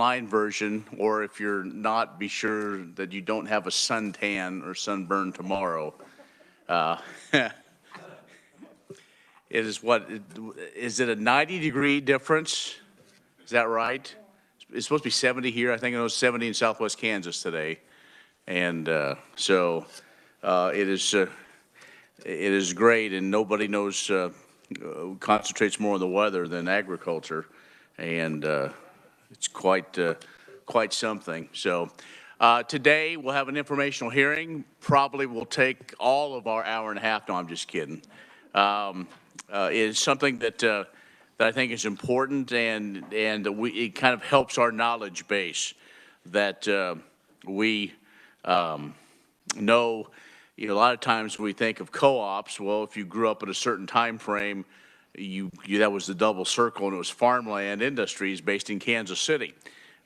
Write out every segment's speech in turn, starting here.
online version, or if you're not, be sure that you don't have a suntan or sunburn tomorrow. It is what, is it a 90-degree difference? Is that right? It's supposed to be 70 here. I think it was 70 in Southwest Kansas today. And so it is great, and nobody knows, concentrates more on the weather than agriculture. And it's quite something. So today we'll have an informational hearing. Probably will take all of our hour and a half. No, I'm just kidding. It is something that I think is important, and it kind of helps our knowledge base that we know. You know, a lot of times we think of co-ops. Well, if you grew up in a certain time frame, that was the double circle, and it was farmland industries based in Kansas City.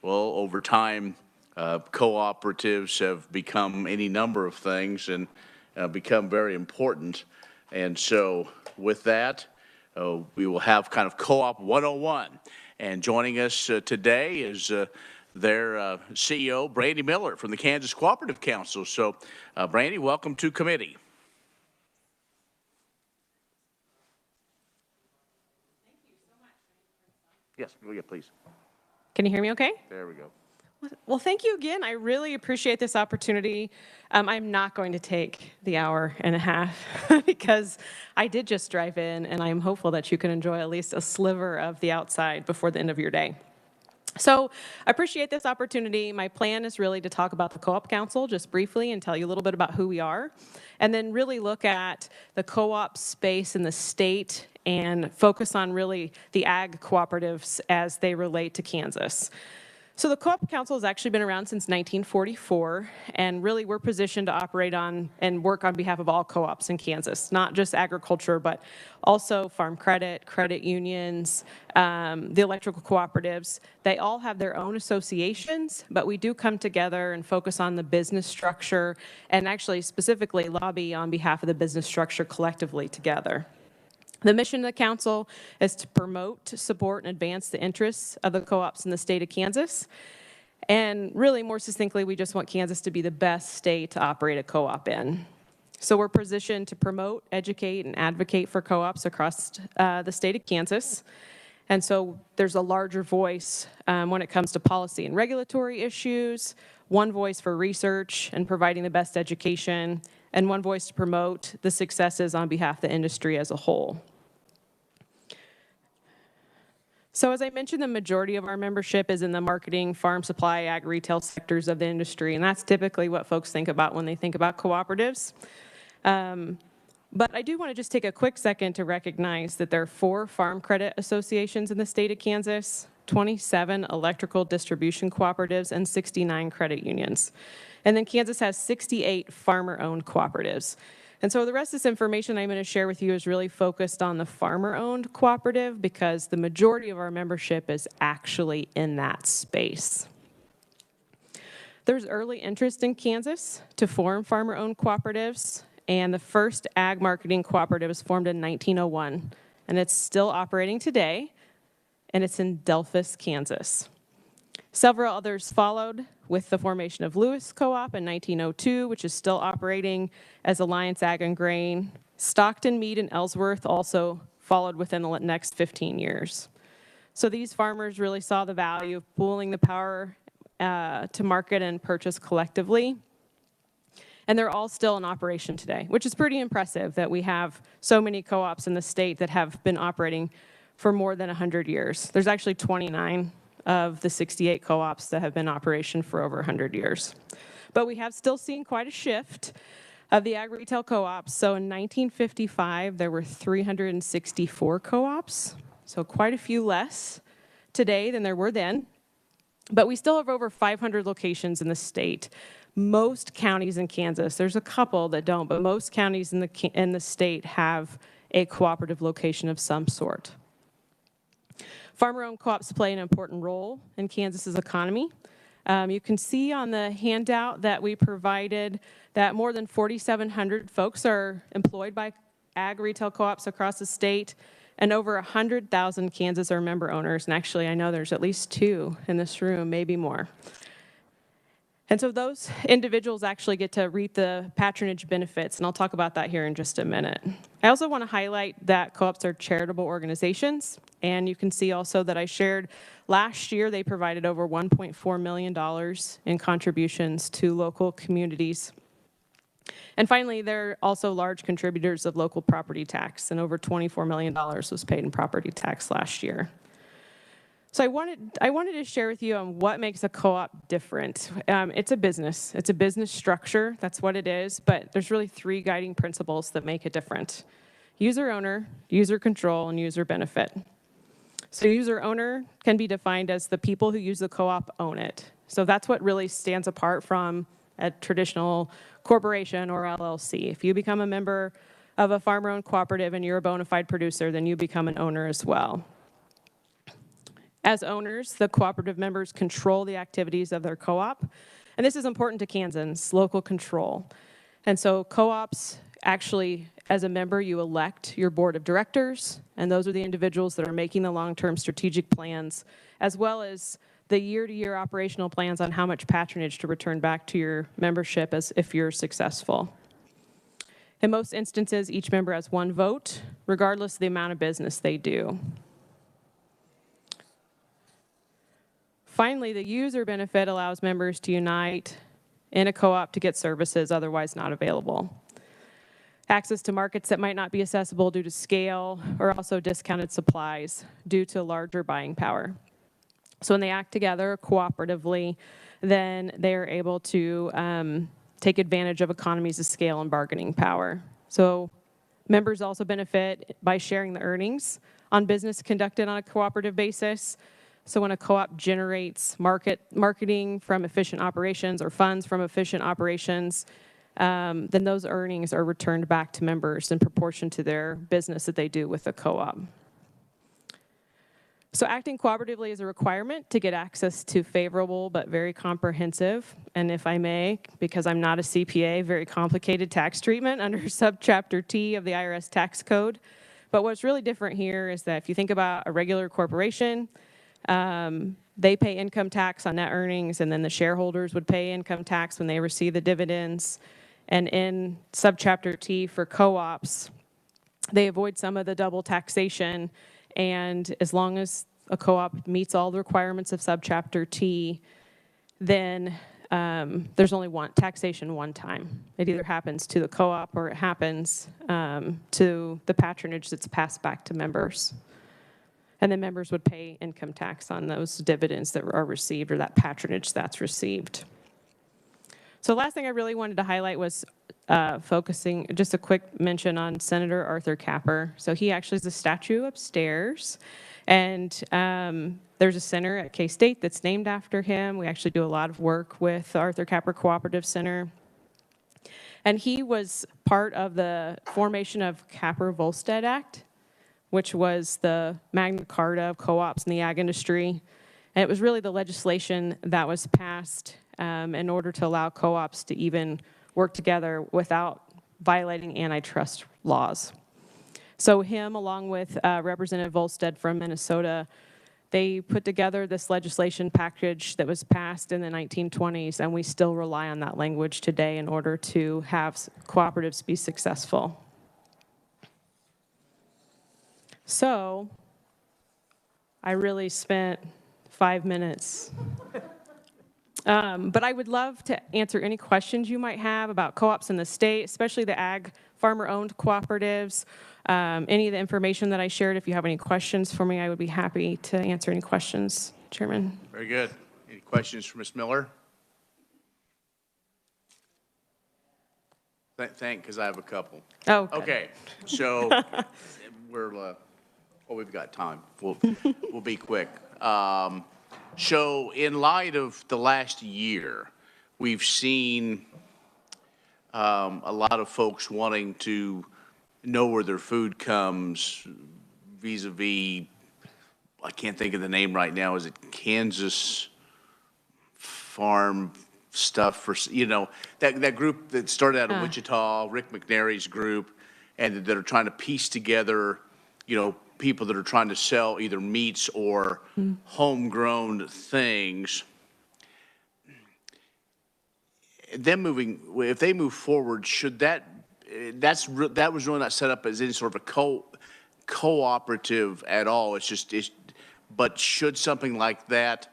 Well, over time, cooperatives have become any number of things and become very important. And so with that, we will have kind of Co-op 101. And joining us today is their CEO, Brandy Miller from the Kansas Cooperative Council. So, Brandy, welcome to committee. Thank you so much. Yes, go ahead, please. Can you hear me okay? There we go. Well, thank you again. I really appreciate this opportunity. I'm not going to take the hour and a half because I did just drive in, and I'm hopeful that you can enjoy at least a sliver of the outside before the end of your day. So I appreciate this opportunity. My plan is really to talk about the Co-op Council just briefly and tell you a little bit about who we are, and then really look at the co-op space in the state and focus on really the ag cooperatives as they relate to Kansas. So the Co-op Council has actually been around since 1944, and really we're positioned to operate on and work on behalf of all co-ops in Kansas, not just agriculture, but also farm credit, credit unions, the electrical cooperatives. They all have their own associations, but we do come together and focus on the business structure and actually specifically lobby on behalf of the business structure collectively together. The mission of the council is to promote, support, and advance the interests of the co-ops in the state of Kansas. And really, more succinctly, we just want Kansas to be the best state to operate a co-op in. So we're positioned to promote, educate, and advocate for co-ops across the state of Kansas. And so there's a larger voice when it comes to policy and regulatory issues, one voice for research and providing the best education, and one voice to promote the successes on behalf of the industry as a whole. So as I mentioned, the majority of our membership is in the marketing, farm supply, ag, retail sectors of the industry, and that's typically what folks think about when they think about cooperatives. But I do want to just take a quick second to recognize that there are 4 farm credit associations in the state of Kansas, 27 electrical distribution cooperatives, and 69 credit unions. And then Kansas has 68 farmer-owned cooperatives. And so the rest of this information I'm going to share with you is really focused on the farmer-owned cooperative because the majority of our membership is actually in that space. There's early interest in Kansas to form farmer-owned cooperatives, and the first ag marketing cooperative was formed in 1901, and it's still operating today, and it's in Delphus, Kansas. Several others followed with the formation of Lewis Co-op in 1902, which is still operating as Alliance Ag and Grain. Stockton, Meade, and Ellsworth also followed within the next 15 years. So these farmers really saw the value of pooling the power to market and purchase collectively. And they're all still in operation today, which is pretty impressive that we have so many co-ops in the state that have been operating for more than 100 years. There's actually 29 of the 68 co-ops that have been in operation for over 100 years. But we have still seen quite a shift of the ag retail co-ops. So in 1955, there were 364 co-ops, so quite a few less today than there were then. But we still have over 500 locations in the state. Most counties in Kansas, there's a couple that don't, but most counties in the state have a cooperative location of some sort. Farmer-owned co-ops play an important role in Kansas's economy. You can see on the handout that we provided that more than 4,700 folks are employed by ag retail co-ops across the state. and over 100,000 Kansas are member owners. And actually, I know there's at least 2 in this room, maybe more. And so those individuals actually get to reap the patronage benefits, and I'll talk about that here in just a minute. I also want to highlight that co-ops are charitable organizations, and you can see also that I shared last year they provided over $1.4 million in contributions to local communities. And finally, they're also large contributors of local property tax, and over $24 million was paid in property tax last year. So I wanted to share with you on what makes a co-op different. It's a business. It's a business structure. That's what it is. But there's really 3 guiding principles that make it different: user owner, user control, and user benefit. So user owner can be defined as the people who use the co-op own it. So that's what really stands apart from a traditional corporation or LLC. If you become a member of a farmer-owned cooperative and you're a bona fide producer, then you become an owner as well. As owners, the cooperative members control the activities of their co-op. And this is important to Kansans, local control. And so co-ops actually, as a member, you elect your board of directors, and those are the individuals that are making the long-term strategic plans, as well as the year-to-year operational plans on how much patronage to return back to your membership as if you're successful. In most instances, each member has 1 vote, regardless of the amount of business they do. Finally, the user benefit allows members to unite in a co-op to get services otherwise not available. Access to markets that might not be accessible due to scale, or also discounted supplies due to larger buying power. So when they act together cooperatively, then they are able to take advantage of economies of scale and bargaining power. So members also benefit by sharing the earnings on business conducted on a cooperative basis. So when a co-op generates marketing from efficient operations or funds from efficient operations, then those earnings are returned back to members in proportion to their business that they do with the co-op. So acting cooperatively is a requirement to get access to favorable but very comprehensive, and if I may, because I'm not a CPA, very complicated tax treatment under subchapter T of the IRS tax code. But what's really different here is that if you think about a regular corporation, they pay income tax on net earnings, and then the shareholders would pay income tax when they receive the dividends. And in subchapter T for co-ops, they avoid some of the double taxation, and as long as a co-op meets all the requirements of subchapter T, then there's only taxation one time. It either happens to the co-op or it happens to the patronage that's passed back to members. And then members would pay income tax on those dividends that are received or that patronage that's received. So the last thing I really wanted to highlight was focusing, just a quick mention on Senator Arthur Capper. So he actually is a statue upstairs. And there's a center at K-State that's named after him. We actually do a lot of work with Arthur Capper Cooperative Center. And he was part of the formation of Capper-Volstead Act, which was the Magna Carta of co-ops in the ag industry. And it was really the legislation that was passed in order to allow co-ops to even work together without violating antitrust laws. So him, along with Representative Volstead from Minnesota, they put together this legislation package that was passed in the 1920s, and we still rely on that language today in order to have cooperatives be successful. So I really spent 5 minutes. But I would love to answer any questions you might have about co-ops in the state, especially the ag farmer-owned cooperatives. Any of the information that I shared, if you have any questions for me, I would be happy to answer any questions, Chairman. Very good. Any questions for Ms. Miller? Because I have a couple. Oh, okay. So we've got time. We'll be quick. So in light of the last year, we've seen a lot of folks wanting to know where their food comes vis-a-vis, I can't think of the name right now, is it Kansas Farm Stuff for, that group that started out of Wichita, Rick McNary's group, and that are trying to piece together, people that are trying to sell either meats or homegrown things. If they move forward, should that was really not set up as any sort of a cooperative at all. But should something like that,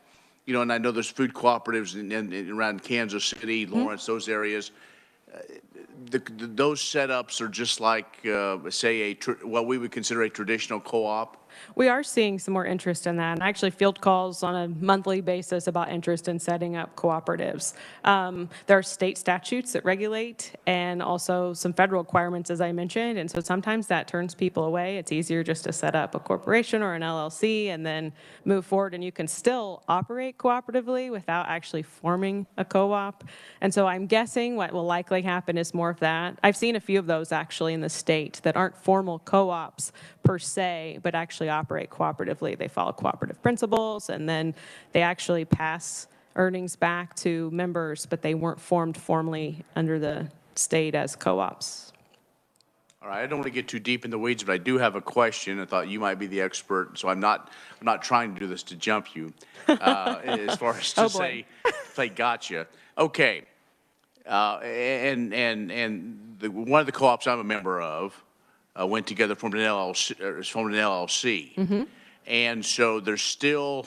and I know there's food cooperatives in around Kansas City, Lawrence, those areas. Those setups are just like, say, what we would consider a traditional co-op. We are seeing some more interest in that, and actually field calls on a monthly basis about interest in setting up cooperatives. There are state statutes that regulate, and also some federal requirements, as I mentioned, and so sometimes that turns people away. It's easier just to set up a corporation or an LLC and then move forward, and you can still operate cooperatively without actually forming a co-op. And so I'm guessing what will likely happen is more of that. I've seen a few of those actually in the state that aren't formal co-ops per se, but actually operate cooperatively. They follow cooperative principles, and then they actually pass earnings back to members, but they weren't formed formally under the state as co-ops. All right, I don't want to get too deep in the weeds, but I do have a question. I thought you might be the expert, so I'm not trying to do this to jump you, as far as to say gotcha. Okay, one of the co-ops I'm a member of went together, formed an LLC, and so there's still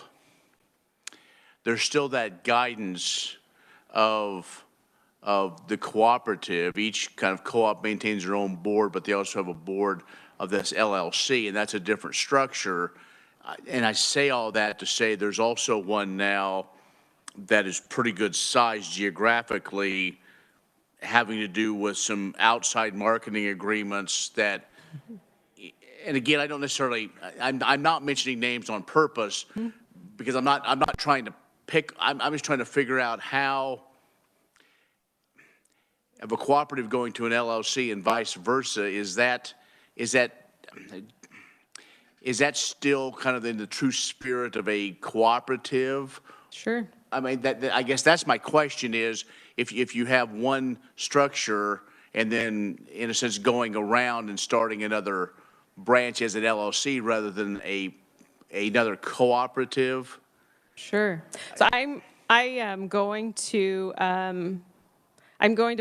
that guidance of the cooperative. Each kind of co-op maintains their own board, but they also have a board of this LLC, and that's a different structure. And I say all that to say there's also one now that is pretty good size geographically, having to do with some outside marketing agreements that, and again, I don't necessarily, I'm not mentioning names on purpose because I'm not trying to pick, I'm just trying to figure out how, of a cooperative going to an LLC and vice versa, is that still kind of in the true spirit of a cooperative? Sure. I mean, I guess that's my question is, if you have one structure and then, in a sense, going around and starting another branch as an LLC rather than another cooperative? Sure. So I am going to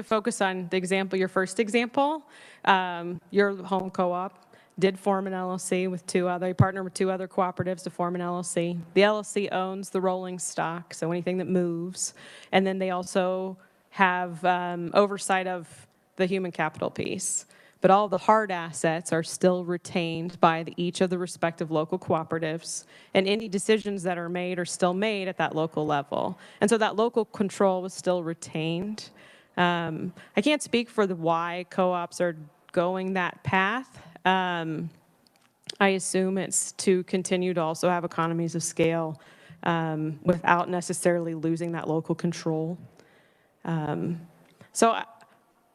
focus on the example, your first example. Your home co-op did form an LLC with partnered with two other cooperatives to form an LLC. The LLC owns the rolling stock, so anything that moves. And then they also have oversight of the human capital piece. But all the hard assets are still retained by each of the respective local cooperatives, and any decisions that are made are still made at that local level. And so that local control was still retained. I can't speak for why co-ops are going that path. I assume it's to continue to also have economies of scale without necessarily losing that local control. So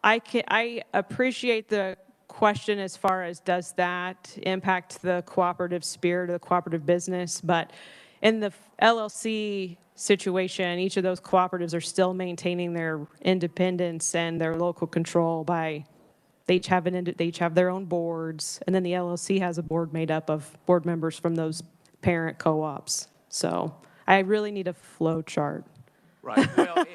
I appreciate the question as far as does that impact the cooperative spirit or the cooperative business, but in the LLC situation, each of those cooperatives are still maintaining their independence and their local control by they each have their own boards, and then the LLC has a board made up of board members from those parent co-ops. So I really need a flow chart. Right. Well,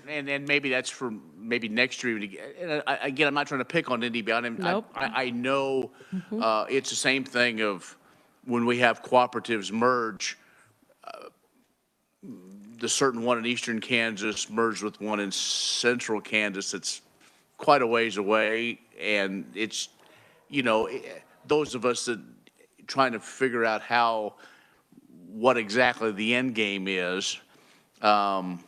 and maybe that's for maybe next year. And again, I'm not trying to pick on anybody. Nope. I know it's the same thing of when we have cooperatives merge. The certain one in eastern Kansas merged with one in central Kansas. It's quite a ways away, and it's, those of us that trying to figure out what exactly the end game is. And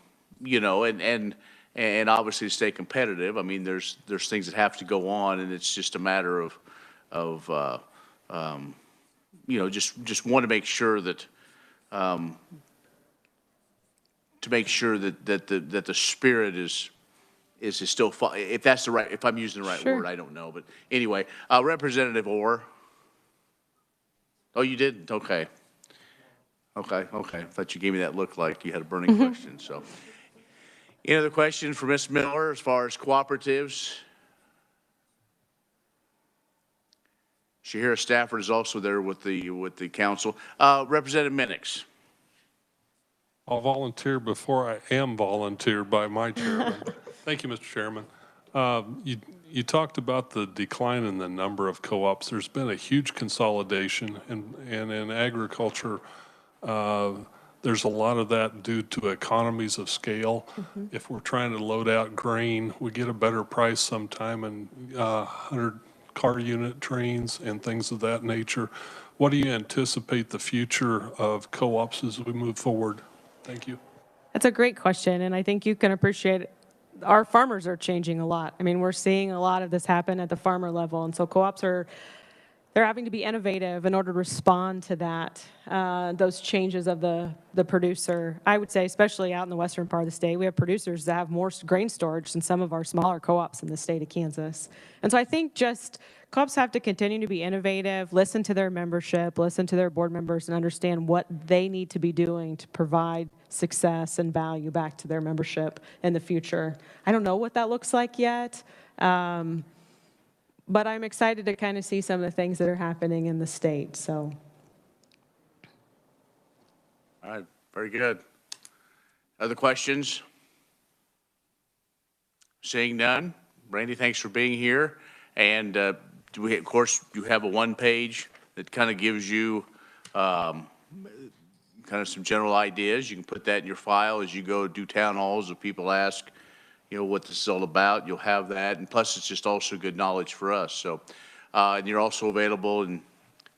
obviously to stay competitive. I mean, there's things that have to go on, and it's just a matter of just want to make sure that that the spirit is still, if that's the right, if I'm using the right Sure. word, I don't know, but anyway, Representative Orr. Oh, you didn't? Okay. I thought you gave me that look like you had a burning question, so. Any other questions for Ms. Miller as far as cooperatives? Shahira Stafford is also there with the council. Representative Minix. I'll volunteer before I am volunteered by my chairman. Thank you, Mr. Chairman. You talked about the decline in the number of co-ops. There's been a huge consolidation, and in agriculture, there's a lot of that due to economies of scale. If we're trying to load out grain, we get a better price sometime in 100-car unit trains and things of that nature. What do you anticipate the future of co-ops as we move forward? Thank you. That's a great question, and I think you can appreciate it. Our farmers are changing a lot. I mean, we're seeing a lot of this happen at the farmer level, and so co-ops they're having to be innovative in order to respond to that, those changes of the producer. I would say, especially out in the western part of the state, we have producers that have more grain storage than some of our smaller co-ops in the state of Kansas. And so I think just co-ops have to continue to be innovative, listen to their membership, listen to their board members, and understand what they need to be doing to provide success and value back to their membership in the future. I don't know what that looks like yet. But I'm excited to kind of see some of the things that are happening in the state, so. All right, very good. Other questions? Seeing none. Randy, thanks for being here. And of course, you have a one-page that kind of gives you kind of some general ideas. You can put that in your file as you go do town halls. If people ask, you know, what this is all about, you'll have that. And plus, it's just also good knowledge for us. So, and you're also available, and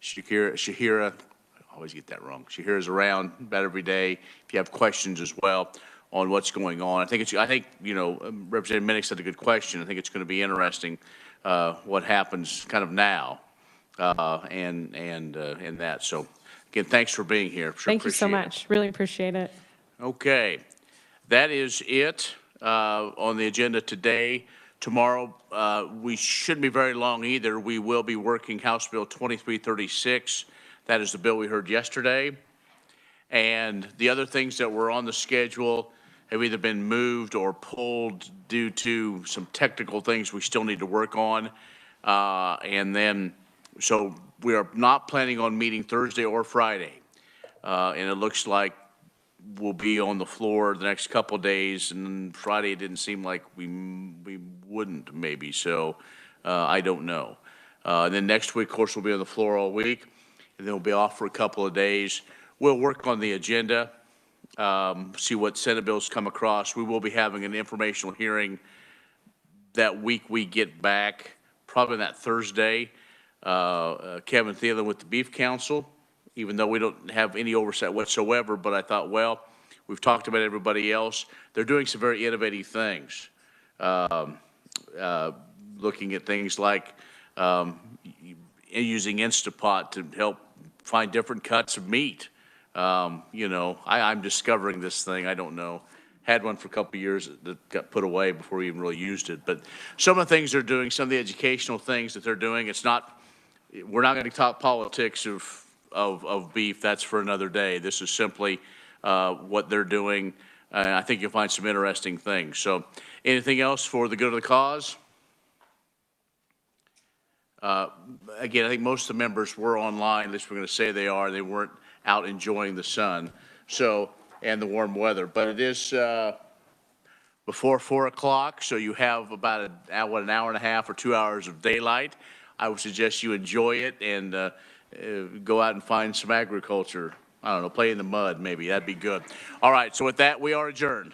Shahira, I always get that wrong. Shahira's around about every day if you have questions as well on what's going on. I think you know, Representative Minix had a good question. I think it's going to be interesting what happens kind of now and that. So, again, thanks for being here. Sure, thank you so much. Really appreciate it. Okay, that is it. On the agenda today. Tomorrow, we shouldn't be very long either. We will be working House Bill 2336. That is the bill we heard yesterday. And the other things that were on the schedule have either been moved or pulled due to some technical things we still need to work on. And then, so we are not planning on meeting Thursday or Friday. And it looks like we'll be on the floor the next couple of days, and Friday it didn't seem like we wouldn't maybe, so I don't know. And then next week, of course, we'll be on the floor all week, and then we'll be off for a couple of days. We'll work on the agenda, see what Senate bills come across. We will be having an informational hearing that week we get back, probably that Thursday. Kevin Thielen with the Beef Council, even though we don't have any oversight whatsoever, but I thought, well, we've talked about everybody else. They're doing some very innovative things, looking at things like using Instapot to help find different cuts of meat. You know, I'm discovering this thing. I don't know. Had one for a couple of years that got put away before we even really used it. But some of the things they're doing, some of the educational things that they're doing, it's not, we're not going to talk politics of beef. That's for another day. This is simply what they're doing. I think you'll find some interesting things. So anything else for the good of the cause? Again, I think most of the members were online. At least we're going to say they are. They weren't out enjoying the sun and the warm weather. But it is before 4 o'clock, so you have about an hour and a half or 2 hours of daylight. I would suggest you enjoy it and go out and find some agriculture. I don't know, play in the mud maybe. That'd be good. All right, so with that, we are adjourned.